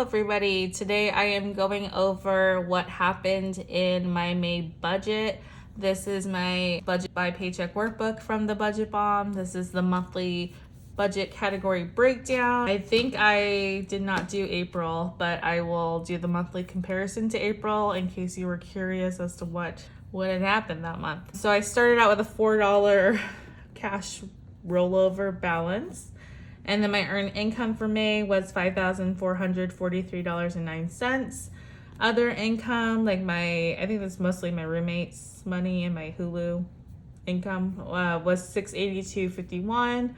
everybody. Today I am going over what happened in my May budget. This is my budget by Paycheck workbook from the Budget Bomb. This is the monthly budget category breakdown. I think I did not do April, but I will do the monthly comparison to April in case you were curious as to what had happened that month. So I started out with a $4 cash rollover balance. And then my earned income for May was $5,443.09. Other income, like I think that's mostly my roommate's money and my Hulu income, was $682.51.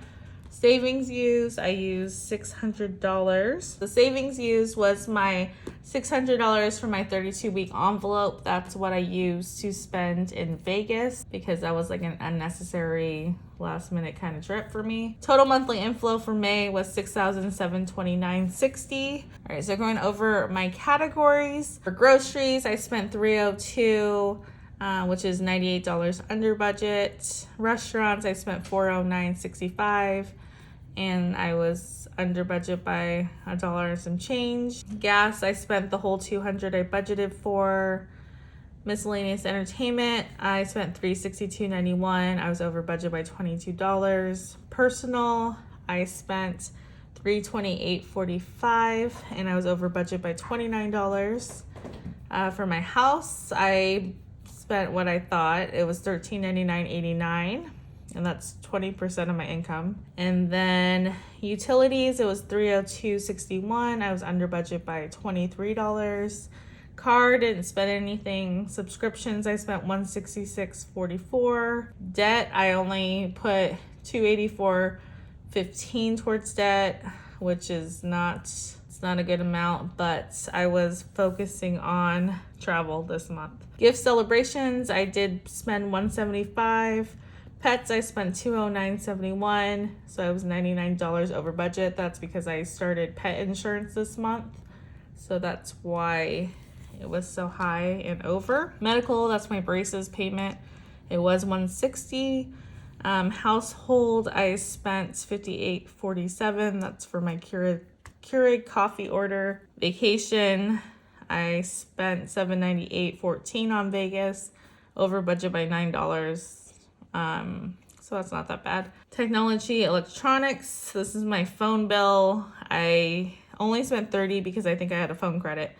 Savings use, I used $600. The savings use was my $600 for my 32-week envelope. That's what I used to spend in Vegas because that was like an unnecessary last minute kind of trip for me. Total monthly inflow for May was $6,729.60. All right, so going over my categories. For groceries, I spent $302, which is $98 under budget. Restaurants, I spent $409.65. And I was under budget by $1 and some change. Gas, I spent the whole $200 I budgeted for. Miscellaneous entertainment, I spent $362.91. I was over budget by $22. Personal, I spent $328.45, and I was over budget by $29. For my house, I spent what I thought. It was $1399.89. And that's 20% of my income. And then utilities, it was $302.61. I was under budget by $23. Card, didn't spend anything. Subscriptions, I spent $166.44. Debt, I only put $284.15 towards debt, which is not a good amount, but I was focusing on travel this month. Gift celebrations, I did spend $175. Pets, I spent $209.71, so I was $99 over budget. That's because I started pet insurance this month, so that's why it was so high and over. Medical, that's my braces payment. It was $160. Household, I spent $58.47. That's for my Keurig coffee order. Vacation, I spent $798.14 on Vegas, over budget by $9. So that's not that bad. Technology, electronics, this is my phone bill. I only spent $30 because I think I had a phone credit.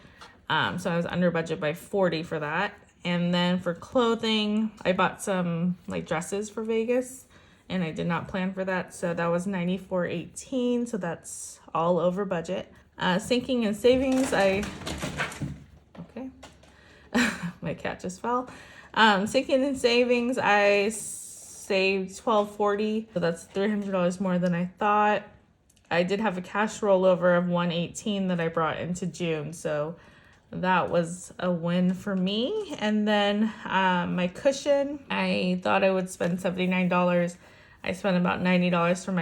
So I was under budget by $40 for that. And then for clothing, I bought some like dresses for Vegas and I did not plan for that. So that was $94.18. So that's all over budget. Sinking and savings, okay. My cat just fell. Sinking and savings, I saved $12.40, so that's $300 more than I thought. I did have a cash rollover of $118 that I brought into June, so that was a win for me. And then my cushion, I thought I would spend $79. I spent about $90 for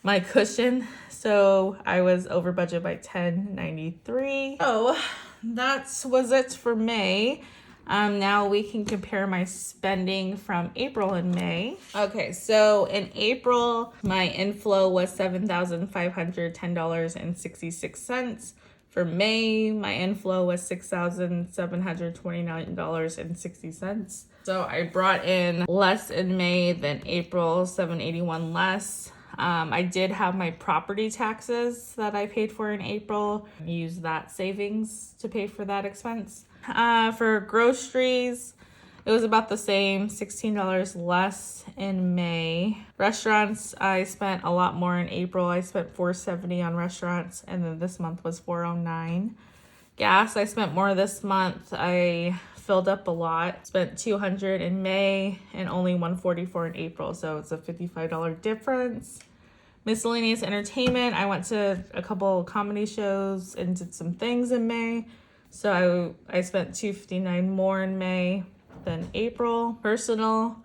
my cushion, so I was over budget by $10.93. So that was it for May. Now we can compare my spending from April and May. Okay, so in April, my inflow was $7,510.66. For May, my inflow was $6,729.60. So I brought in less in May than April, $781 less. I did have my property taxes that I paid for in April. Use that savings to pay for that expense. For groceries, it was about the same, $16 less in May. Restaurants, I spent a lot more in April. I spent $470 on restaurants, and then this month was $409. Gas, I spent more this month. I filled up a lot. Spent $200 in May and only $144 in April, so it's a $55 difference. Miscellaneous entertainment, I went to a couple comedy shows and did some things in May. So I spent $259 more in May than April. Personal,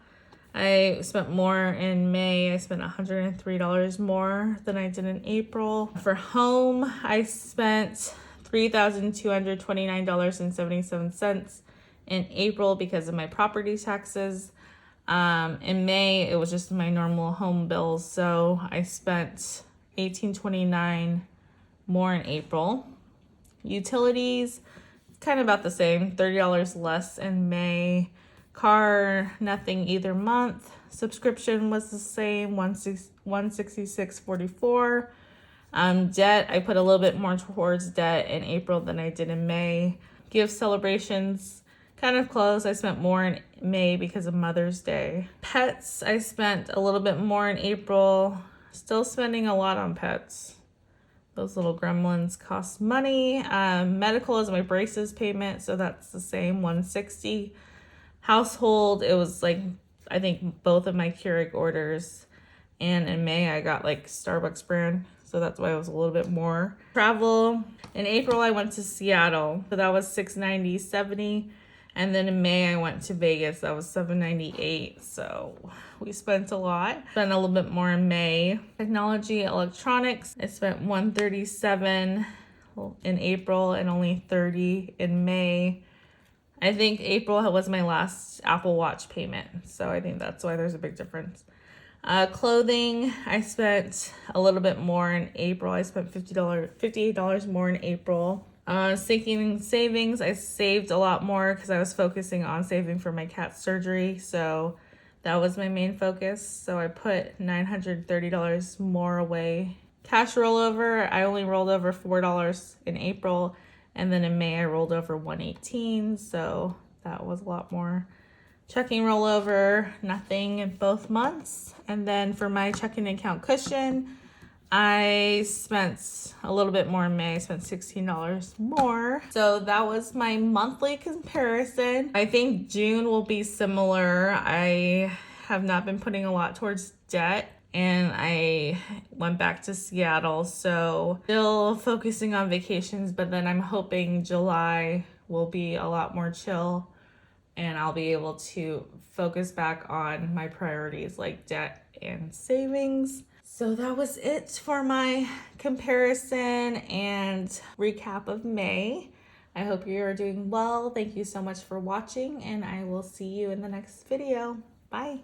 I spent more in May. I spent $103 more than I did in April. For home, I spent $3,229.77 in April because of my property taxes. In May, it was just my normal home bills, so I spent $1,829 more in April. Utilities, kind of about the same, $30 less in May. Car, nothing either month. Subscription was the same, $166.44. Debt, I put a little bit more towards debt in April than I did in May. Gift celebrations, kind of close. I spent more in May because of Mother's Day. Pets, I spent a little bit more in April. Still spending a lot on pets. Those little gremlins cost money. Medical is my braces payment, so that's the same, $160. Household, it was like, I think both of my Keurig orders. And in May, I got like Starbucks brand, so that's why it was a little bit more. Travel, in April, I went to Seattle, so that was $690.70. And then in May, I went to Vegas, that was $798. So we spent a lot. Spent a little bit more in May. Technology, electronics, I spent $137 in April and only $30 in May. I think April was my last Apple Watch payment, so I think that's why there's a big difference. Clothing, I spent a little bit more in April. I spent $58 more in April. Sinking savings, I saved a lot more because I was focusing on saving for my cat's surgery, so that was my main focus. So I put $930 more away. Cash rollover, I only rolled over $4 in April, and then in May I rolled over $118, so that was a lot more. Checking rollover, nothing in both months. And then for my checking account cushion, I spent a little bit more in May. I spent $16 more. So that was my monthly comparison. I think June will be similar. I have not been putting a lot towards debt, and I went back to Seattle. So still focusing on vacations, but then I'm hoping July will be a lot more chill and I'll be able to focus back on my priorities like debt and savings. So that was it for my comparison and recap of May. I hope you are doing well. Thank you so much for watching, and I will see you in the next video. Bye.